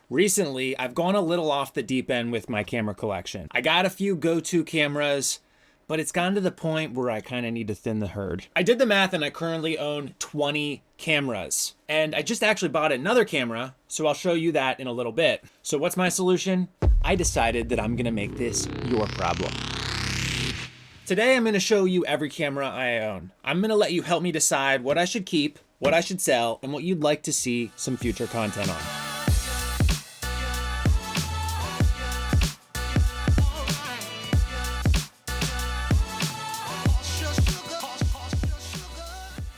Recently, I've gone a little off the deep end with my camera collection. I got a few go-to cameras, but it's gotten to the point where I kind of need to thin the herd. I did the math and I currently own 20 cameras. And I just actually bought another camera, so I'll show you that in a little bit. So what's my solution? I decided that I'm gonna make this your problem. Today, I'm gonna show you every camera I own. I'm gonna let you help me decide what I should keep, what I should sell, and what you'd like to see some future content on.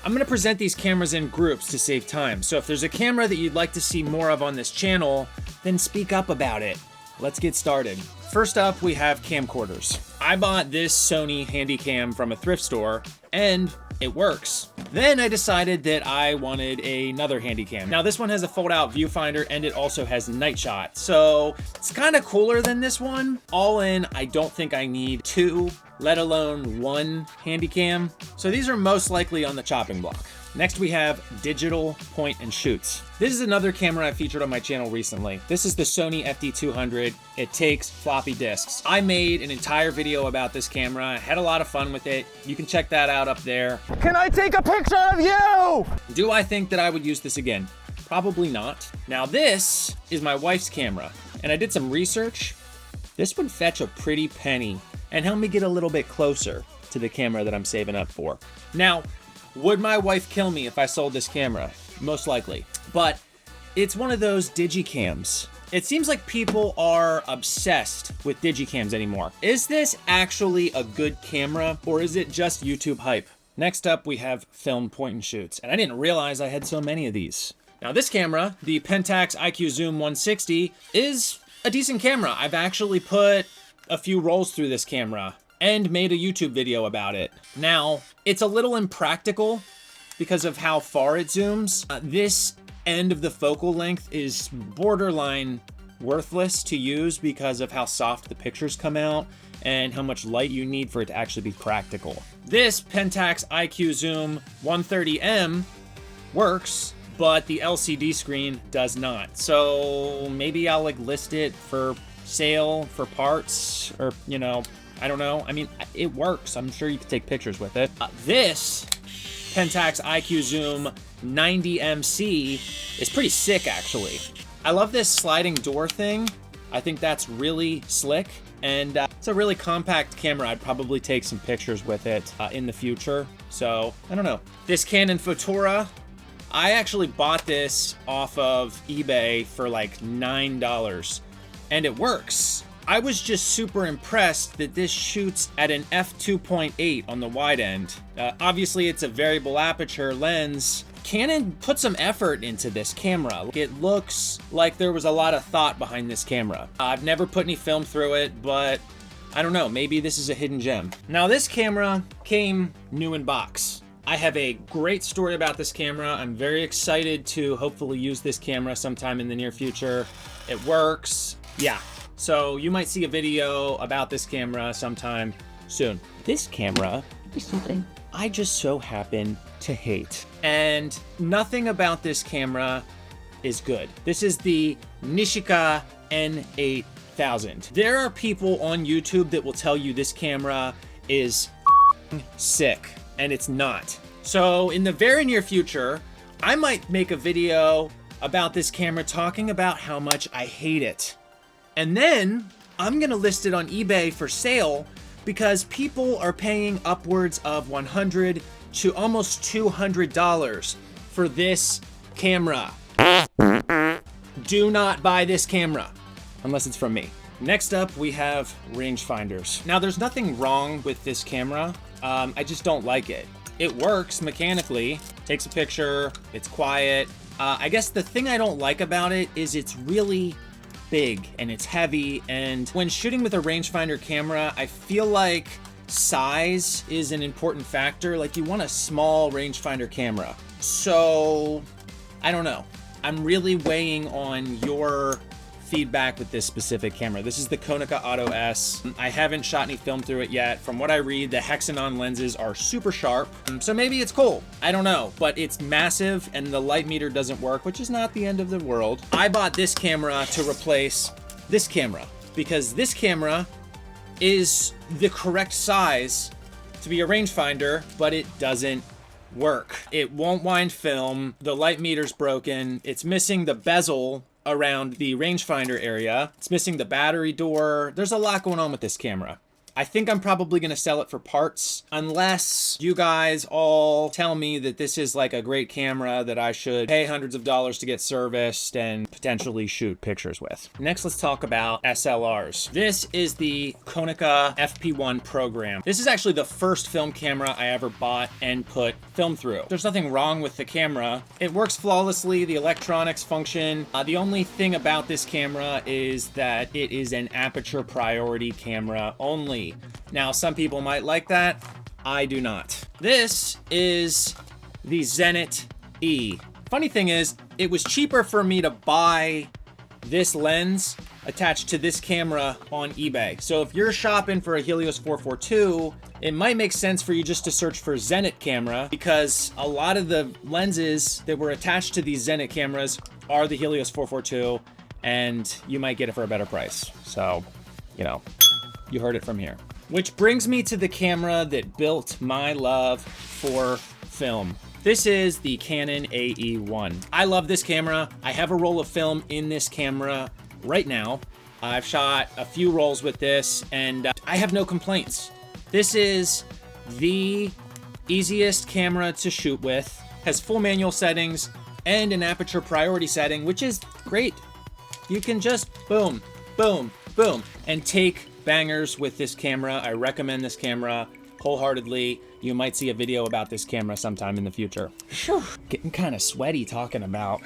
I'm gonna present these cameras in groups to save time. So if there's a camera that you'd like to see more of on this channel, then speak up about it. Let's get started. First up, we have camcorders. I bought this Sony Handycam from a thrift store and it works. Then I decided that I wanted another Handycam. Now this one has a fold-out viewfinder and it also has night shot. So it's kind of cooler than this one. All in, I don't think I need two, let alone one Handycam. So these are most likely on the chopping block. Next we have digital point and shoots. This is another camera I featured on my channel recently. This is the Sony FD200. It takes floppy disks. I made an entire video about this camera. I had a lot of fun with it. You can check that out up there. Can I take a picture of you? Do I think that I would use this again? Probably not. Now this is my wife's camera and I did some research. This would fetch a pretty penny and help me get a little bit closer to the camera that I'm saving up for. Now, would my wife kill me if I sold this camera? Most likely. But it's one of those digicams. It seems like people are obsessed with digicams anymore. Is this actually a good camera or is it just YouTube hype? Next up, we have film point and shoots. And I didn't realize I had so many of these. Now this camera, the Pentax IQZoom 160, is a decent camera. I've actually put a few rolls through this camera and made a YouTube video about it. Now, it's a little impractical because of how far it zooms. This end of the focal length is borderline worthless to use because of how soft the pictures come out and how much light you need for it to actually be practical. This Pentax IQZoom 130M works, but the LCD screen does not. So maybe I'll like list it for sale for parts or, you know, I don't know. I mean, it works. I'm sure you can take pictures with it. This Pentax IQZoom 90MC is pretty sick, actually. I love this sliding door thing. I think that's really slick. And it's a really compact camera. I'd probably take some pictures with it in the future. So, I don't know. This Canon Fotora, I actually bought this off of eBay for like $9. And it works. I was just super impressed that this shoots at an f2.8 on the wide end. Obviously, it's a variable aperture lens. Canon put some effort into this camera. It looks like there was a lot of thought behind this camera. I've never put any film through it, but I don't know, maybe this is a hidden gem. Now, this camera came new in box. I have a great story about this camera. I'm very excited to hopefully use this camera sometime in the near future. It works. Yeah. So you might see a video about this camera sometime soon. This camera is something I just so happen to hate. And nothing about this camera is good. This is the Nishika N8000. There are people on YouTube that will tell you this camera is sick, and it's not. So in the very near future, I might make a video about this camera talking about how much I hate it. And then I'm gonna list it on eBay for sale because people are paying upwards of $100 to almost $200 for this camera. Do not buy this camera unless it's from me. Next up, we have rangefinders. Now, there's nothing wrong with this camera. I just don't like it. It works mechanically, takes a picture, it's quiet. I guess the thing I don't like about it is it's really big and it's heavy, and when shooting with a rangefinder camera, I feel like size is an important factor. Like, you want a small rangefinder camera. So I don't know. I'm really weighing on your feedback with this specific camera. This is the Konica Auto S. I haven't shot any film through it yet. From what I read, the hexagon lenses are super sharp, so maybe it's cool. I don't know, but it's massive and the light meter doesn't work, which is not the end of the world. I bought this camera to replace this camera because this camera is the correct size to be a rangefinder, but it doesn't work. It won't wind film. The light meter's broken. It's missing the bezel around the rangefinder area. It's missing the battery door. There's a lot going on with this camera. I think I'm probably gonna sell it for parts unless you guys all tell me that this is like a great camera that I should pay hundreds of dollars to get serviced and potentially shoot pictures with. Next, let's talk about SLRs. This is the Konica FP1 program. This is actually the first film camera I ever bought and put film through. There's nothing wrong with the camera. It works flawlessly. The electronics function. The only thing about this camera is that it is an aperture priority camera only. Now, some people might like that. I do not. This is the Zenit E. Funny thing is, it was cheaper for me to buy this lens attached to this camera on eBay. So if you're shopping for a Helios 442, it might make sense for you just to search for Zenit camera because a lot of the lenses that were attached to these Zenit cameras are the Helios 442 and you might get it for a better price. So, you know, you heard it from here. Which brings me to the camera that built my love for film. This is the Canon AE-1. I love this camera. I have a roll of film in this camera right now. I've shot a few rolls with this and I have no complaints. This is the easiest camera to shoot with, has full manual settings and an aperture priority setting, which is great. You can just boom, boom, boom, and take bangers with this camera. I recommend this camera wholeheartedly. You might see a video about this camera sometime in the future. Whew, getting kind of sweaty talking about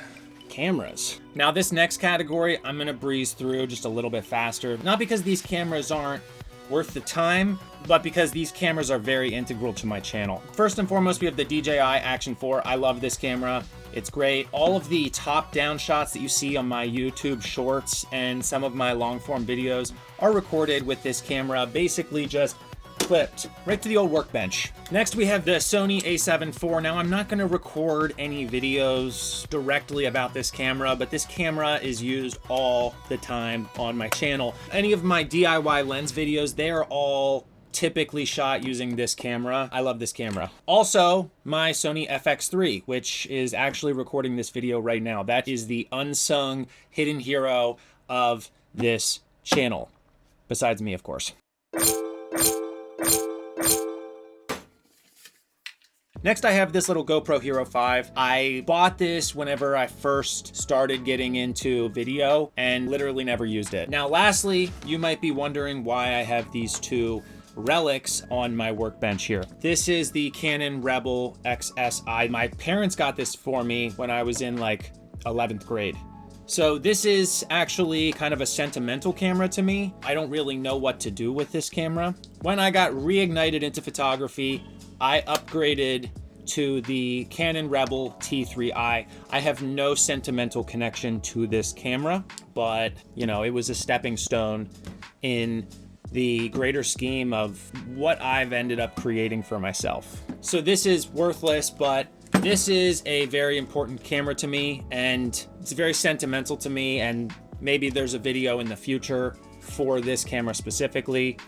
cameras. Now this next category, I'm gonna breeze through just a little bit faster. Not because these cameras aren't worth the time, but because these cameras are very integral to my channel. First and foremost, we have the DJI Action 4. I love this camera. It's great. All of the top-down shots that you see on my YouTube shorts and some of my long-form videos are recorded with this camera, basically just clipped right to the old workbench. Next, we have the Sony A7 IV. Now, I'm not gonna record any videos directly about this camera, but this camera is used all the time on my channel. Any of my DIY lens videos, they are all typically shot using this camera. I love this camera. Also, my Sony FX3, which is actually recording this video right now. That is the unsung hidden hero of this channel, besides me, of course. Next, I have this little GoPro Hero 5. I bought this whenever I first started getting into video and literally never used it. Now, lastly, you might be wondering why I have these two relics on my workbench here. This is the Canon Rebel XSi. My parents got this for me when I was in like 11th grade. So this is actually kind of a sentimental camera to me. I don't really know what to do with this camera. When I got reignited into photography, I upgraded to the Canon Rebel T3i. I have no sentimental connection to this camera, but you know, it was a stepping stone in the greater scheme of what I've ended up creating for myself. So this is worthless, but this is a very important camera to me and it's very sentimental to me, and maybe there's a video in the future for this camera specifically.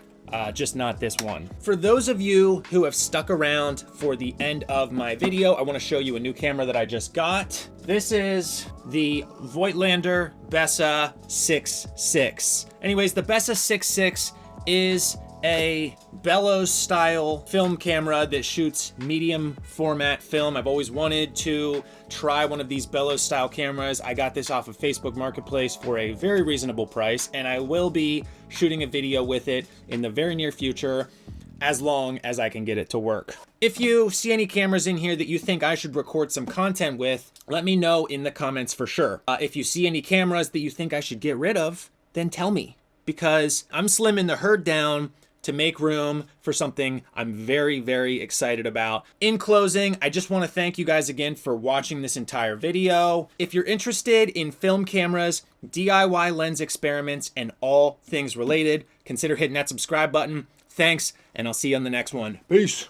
Just not this one. For those of you who have stuck around for the end of my video, I want to show you a new camera that I just got. This is the Voigtländer Bessa 6.6. Anyways, the Bessa 6.6 is a bellows style film camera that shoots medium format film. I've always wanted to try one of these bellows style cameras. I got this off of Facebook Marketplace for a very reasonable price, and I will be shooting a video with it in the very near future, as long as I can get it to work. If you see any cameras in here that you think I should record some content with, let me know in the comments for sure. If you see any cameras that you think I should get rid of, then tell me, because I'm slimming the herd down to make room for something I'm very, very excited about. In closing, I just want to thank you guys again for watching this entire video. If you're interested in film cameras, DIY lens experiments, and all things related, consider hitting that subscribe button. Thanks, and I'll see you on the next one. Peace.